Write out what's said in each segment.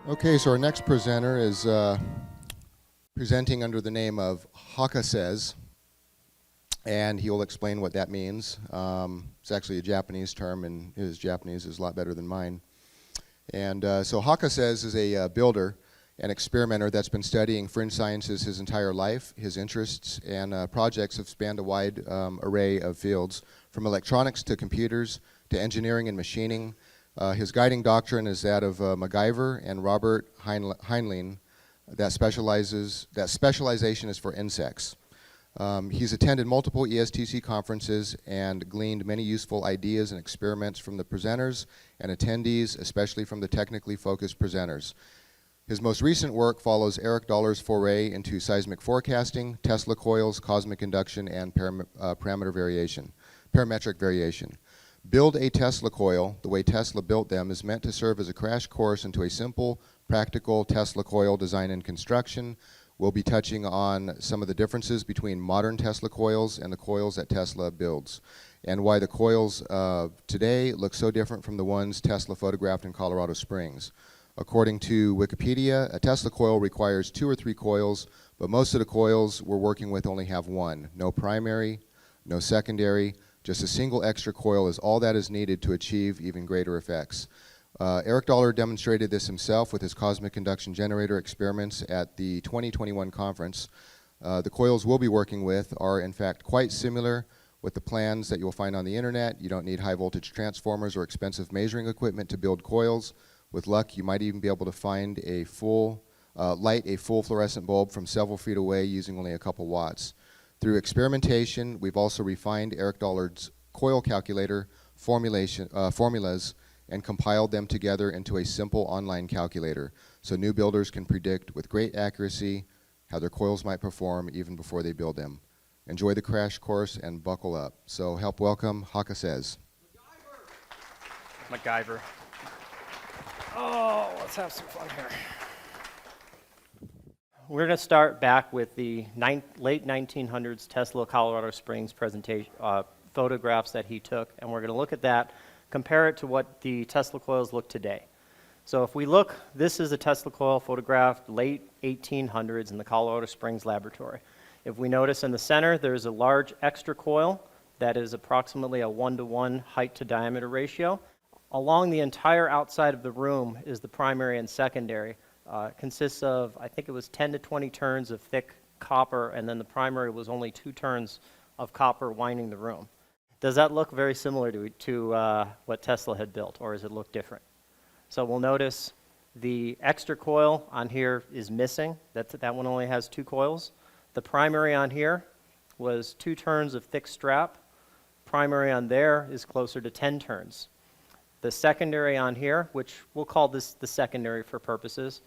Okay, so our next presenter is presenting under the name of Haka Says, and he will explain what that means. It's actually a Japanese term, and his Japanese is a lot better than mine. And so Haka Says is a builder and experimenter that's been studying fringe sciences his entire life. His interests and projects have spanned a wide array of fields, from electronics to computers to engineering and machining. His guiding doctrine is that of MacGyver and Robert Heinlein, that specialization is for insects. He's attended multiple ESTC conferences and gleaned many useful ideas and experiments from the presenters and attendees, especially from the technically focused presenters. His most recent work follows Eric Dollar's foray into seismic forecasting, Tesla coils, cosmic induction, and parametric variation. Build a Tesla coil the way Tesla built them is meant to serve as a crash course into a simple, practical Tesla coil design and construction. We'll be touching on some of the differences between modern Tesla coils and the coils that Tesla builds, and why the coils today look so different from the ones Tesla photographed in Colorado Springs. According to Wikipedia, a Tesla coil requires 2 or 3 coils, but most of the coils we're working with only have one. No primary, no secondary. Just a single extra coil is all that is needed to achieve even greater effects. Eric Dollar demonstrated this himself with his cosmic induction generator experiments at the 2021 conference. The coils we'll be working with are in fact quite similar with the plans that you'll find on the internet. You don't need high voltage transformers or expensive measuring equipment to build coils. With luck, you might even be able to find light a full fluorescent bulb from several feet away using only a couple watts. Through experimentation, we've also refined Eric Dollar's coil calculator formulas and compiled them together into a simple online calculator, so new builders can predict with great accuracy how their coils might perform even before they build them. Enjoy the crash course and buckle up. So help welcome Haka Says. MacGyver. Oh, let's have some fun here. We're going to start back with the late 1900s Tesla Colorado Springs presentation photographs that he took, and we're going to look at that, compare it to what the Tesla coils look today. So if we look, this is a Tesla coil photographed late 1800s in the Colorado Springs laboratory. If we notice in the center, there's a large extra coil that is approximately a 1-to-1 height to diameter ratio. Along the entire outside of the room is the primary and secondary. Consists of, I think it was 10 to 20 turns of thick copper, and then the primary was only 2 turns of copper winding the room. Does that look very similar to what Tesla had built, or does it look different? So we'll notice the extra coil on here is missing. That one only has 2 coils. The primary on here was 2 turns of thick strap. Primary on there is closer to 10 turns. The secondary on here, which we'll call this the secondary for purposes,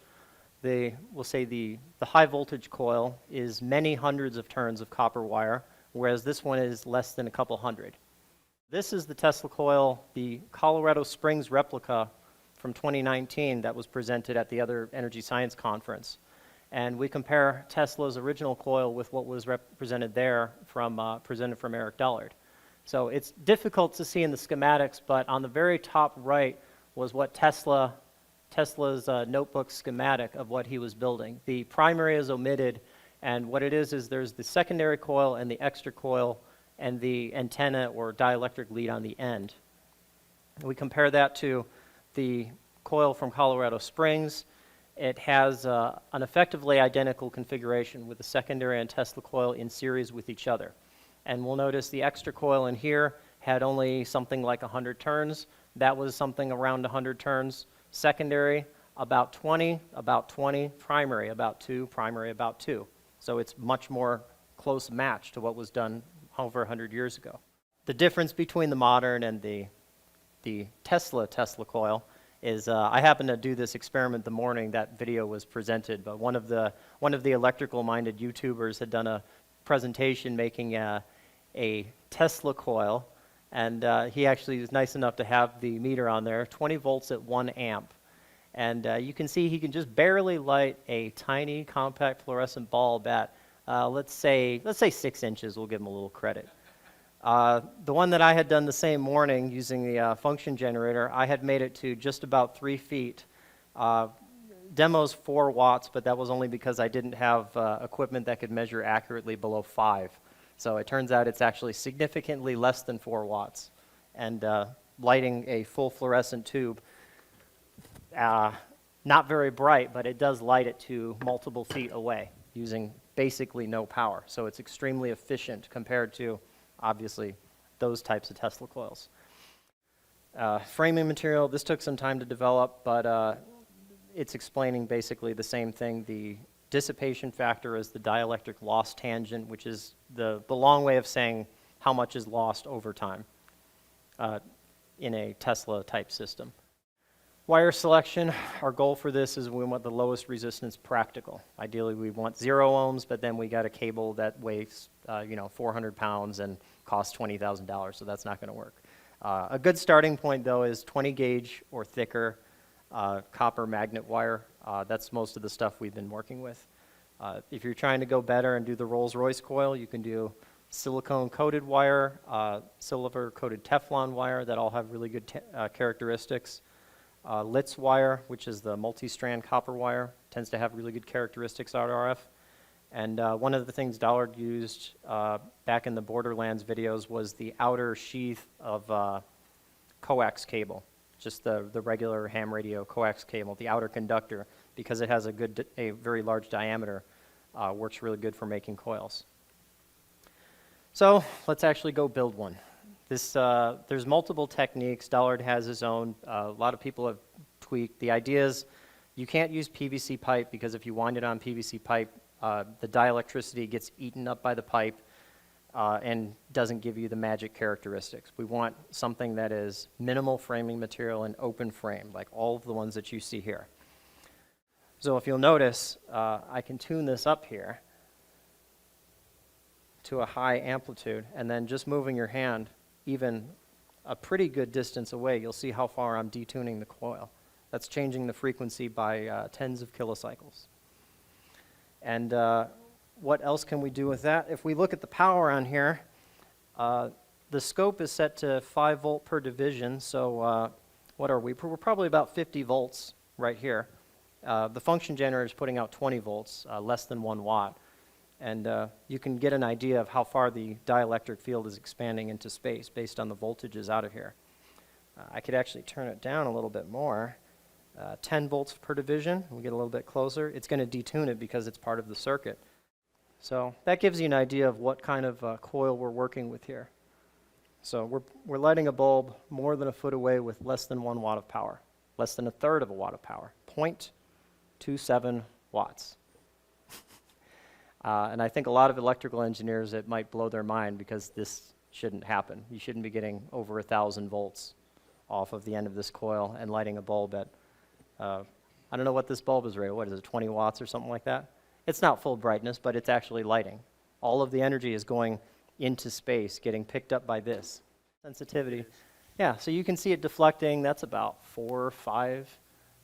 we'll say the high voltage coil is many hundreds of turns of copper wire, whereas this one is less than a couple hundred. This is the Tesla coil, the Colorado Springs replica from 2019 that was presented at the other Energy Science Conference. And we compare Tesla's original coil with what was presented there presented from Eric Dollard. So it's difficult to see in the schematics, but on the very top right was what Tesla's notebook schematic of what he was building. The primary is omitted, and what it is there's the secondary coil and the extra coil and the antenna or dielectric lead on the end. We compare that to the coil from Colorado Springs. It has an effectively identical configuration with the secondary and Tesla coil in series with each other. And we'll notice the extra coil in here had only something like 100 turns. That was something around 100 turns. Secondary, about 20, primary, about 2, primary, about 2. So it's much more close match to what was done over 100 years ago. The difference between the modern and the Tesla coil is I happened to do this experiment the morning that video was presented, but one of the electrical-minded YouTubers had done a presentation making a Tesla coil, and he actually was nice enough to have the meter on there, 20 volts at 1 amp. And you can see he can just barely light a tiny compact fluorescent bulb at, let's say 6 inches. We'll give him a little credit. The one that I had done the same morning using the function generator, I had made it to just about 3 feet. demo's 4 watts, but that was only because I didn't have equipment that could measure accurately below 5. So it turns out it's actually significantly less than 4 watts. And lighting a full fluorescent tube, not very bright, but it does light it to multiple feet away using basically no power. So it's extremely efficient compared to, obviously, those types of Tesla coils. Framing material, this took some time to develop, but it's explaining basically the same thing. The dissipation factor is the dielectric loss tangent, which is the long way of saying how much is lost over time in a Tesla type system. Wire selection, our goal for this is we want the lowest resistance practical. Ideally we want 0 ohms, but then we got a cable that weighs 400 pounds and costs $20,000, so that's not going to work. A good starting point though is 20 gauge or thicker copper magnet wire. That's most of the stuff we've been working with. If you're trying to go better and do the Rolls-Royce coil, you can do silicone coated wire, silver coated Teflon wire that all have really good characteristics. Litz wire, which is the multi-strand copper wire, tends to have really good characteristics out of RF. And one of the things Dollard used back in the Borderlands videos was the outer sheath of coax cable, just the regular ham radio coax cable, the outer conductor, because it has a very large diameter, works really good for making coils. So let's actually go build one. There's multiple techniques. Dollard has his own. A lot of people have tweaked. The idea is you can't use PVC pipe because if you wind it on PVC pipe, the dielectricity gets eaten up by the pipe and doesn't give you the magic characteristics. We want something that is minimal framing material and open frame, like all of the ones that you see here. So if you'll notice, I can tune this up here to a high amplitude, and then just moving your hand even a pretty good distance away, you'll see how far I'm detuning the coil. That's changing the frequency by tens of kilocycles. And what else can we do with that? If we look at the power on here, the scope is set to 5 volt per division, so what are we? We're probably about 50 volts right here. The function generator is putting out 20 volts, less than 1 watt. And you can get an idea of how far the dielectric field is expanding into space based on the voltages out of here. I could actually turn it down a little bit more. 10 volts per division, we get a little bit closer. It's going to detune it because it's part of the circuit. So that gives you an idea of what kind of coil we're working with here. So we're lighting a bulb more than a foot away with less than 1 watt of power, less than 1/3 of a watt of power, 0.27 watts. And I think a lot of electrical engineers, it might blow their mind because this shouldn't happen. You shouldn't be getting over 1,000 volts off of the end of this coil and lighting a bulb at, I don't know what this bulb is rated. What is it, 20 watts or something like that? It's not full brightness, but it's actually lighting. All of the energy is going into space, getting picked up by this. Sensitivity. Yeah, so you can see it deflecting. That's about 4, 5,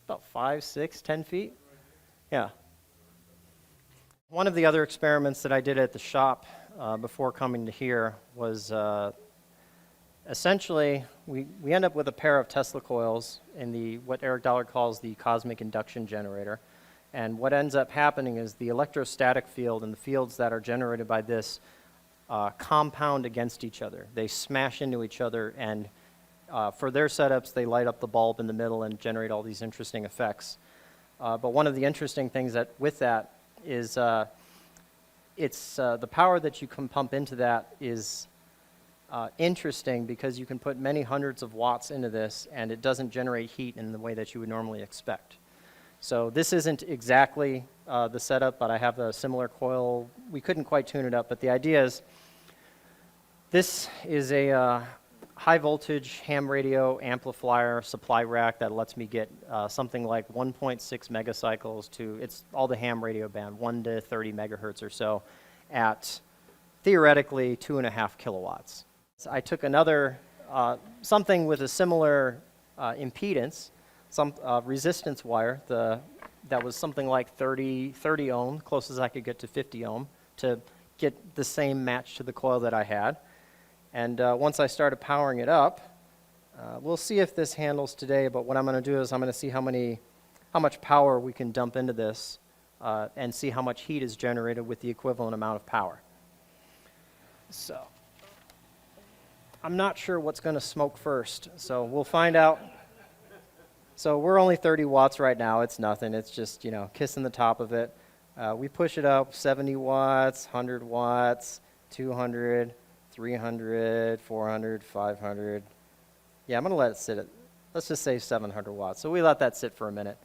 about 5, 6, 10 feet. Yeah. One of the other experiments that I did at the shop before coming to here was essentially we end up with a pair of Tesla coils in what Eric Dollard calls the cosmic induction generator. And what ends up happening is the electrostatic field and the fields that are generated by this compound against each other. They smash into each other, and for their setups, they light up the bulb in the middle and generate all these interesting effects. But one of the interesting things with that is the power that you can pump into that is interesting because you can put many hundreds of watts into this and it doesn't generate heat in the way that you would normally expect. So this isn't exactly the setup, but I have a similar coil. We couldn't quite tune it up, but the idea is this is a high voltage ham radio amplifier supply rack that lets me get something like 1.6 megacycles to, it's all the ham radio band, 1 to 30 megahertz or so at theoretically 2.5 kilowatts. So I took another, something with a similar impedance, some resistance wire, that was something like 30 ohm, closest I could get to 50 ohm, to get the same match to the coil that I had. And once I started powering it up, we'll see if this handles today, but what I'm going to do is I'm going to see how many how much power we can dump into this and see how much heat is generated with the equivalent amount of power. So I'm not sure what's going to smoke first, so we'll find out. So we're only 30 watts right now. It's nothing. It's just, you know, kissing the top of it. We push it up 70 watts, 100 watts, 200, 300, 400, 500. Yeah, I'm going to let it sit at, let's just say 700 watts. So we let that sit for a minute.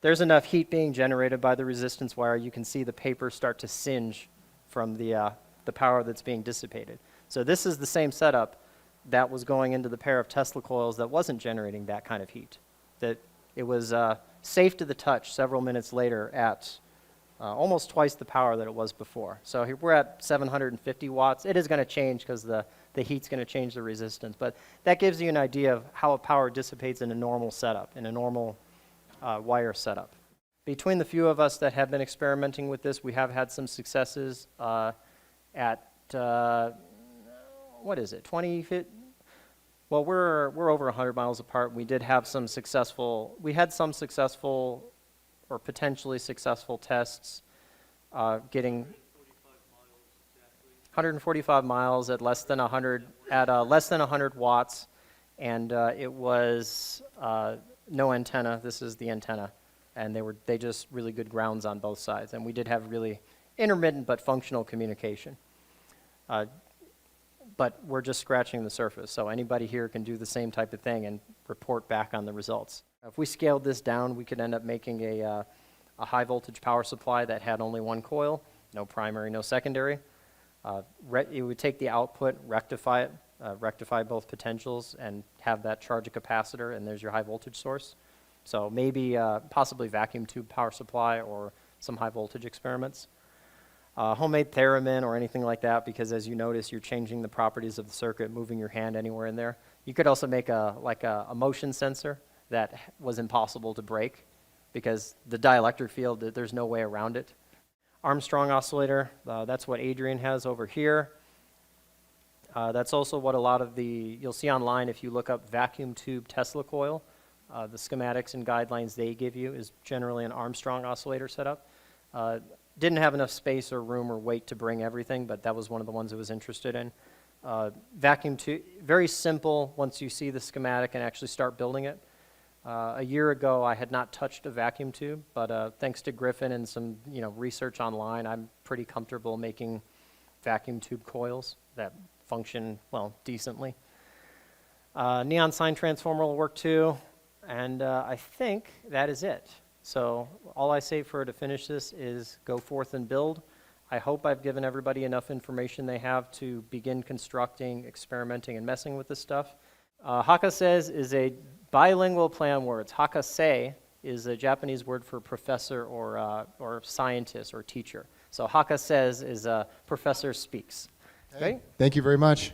There's enough heat being generated by the resistance wire. You can see the paper start to singe from the power that's being dissipated. So this is the same setup that was going into the pair of Tesla coils that wasn't generating that kind of heat. That it was safe to the touch several minutes later at almost twice the power that it was before. So here we're at 750 watts. It is going to change because the heat's going to change the resistance. But that gives you an idea of how a power dissipates in a normal setup, in a normal wire setup. Between the few of us that have been experimenting with this, we have had some successes at, what is it, 20 feet? Well, we're over 100 miles apart. We did have some successful, we had some successful or potentially successful tests getting 145 miles at less than 100, at less than 100 watts, and it was no antenna. This is the antenna, and they just really good grounds on both sides, and we did have really intermittent but functional communication. But we're just scratching the surface, so anybody here can do the same type of thing and report back on the results. If we scaled this down, we could end up making a high voltage power supply that had only one coil, no primary, no secondary. It would take the output, rectify it, rectify both potentials, and have that charge a capacitor, and there's your high voltage source. So maybe possibly vacuum tube power supply or some high voltage experiments. Homemade theremin or anything like that, because as you notice, you're changing the properties of the circuit, moving your hand anywhere in there. You could also make a motion sensor that was impossible to break because the dielectric field, there's no way around it. Armstrong oscillator, that's what Adrian has over here. That's also what a lot of you'll see online if you look up vacuum tube Tesla coil. The schematics and guidelines they give you is generally an Armstrong oscillator setup. Didn't have enough space or room or weight to bring everything, but that was one of the ones I was interested in. Vacuum tube, very simple once you see the schematic and actually start building it. A year ago, I had not touched a vacuum tube, but thanks to Griffin and some research online, I'm pretty comfortable making vacuum tube coils that function, well, decently. Neon sign transformer will work too, and I think that is it. So all I say for her to finish this is go forth and build. I hope I've given everybody enough information they have to begin constructing, experimenting, and messing with this stuff. Hakase is a bilingual play on words. Hakase is a Japanese word for professor or scientist or teacher. So Hakase is professor speaks. Okay? Thank you very much.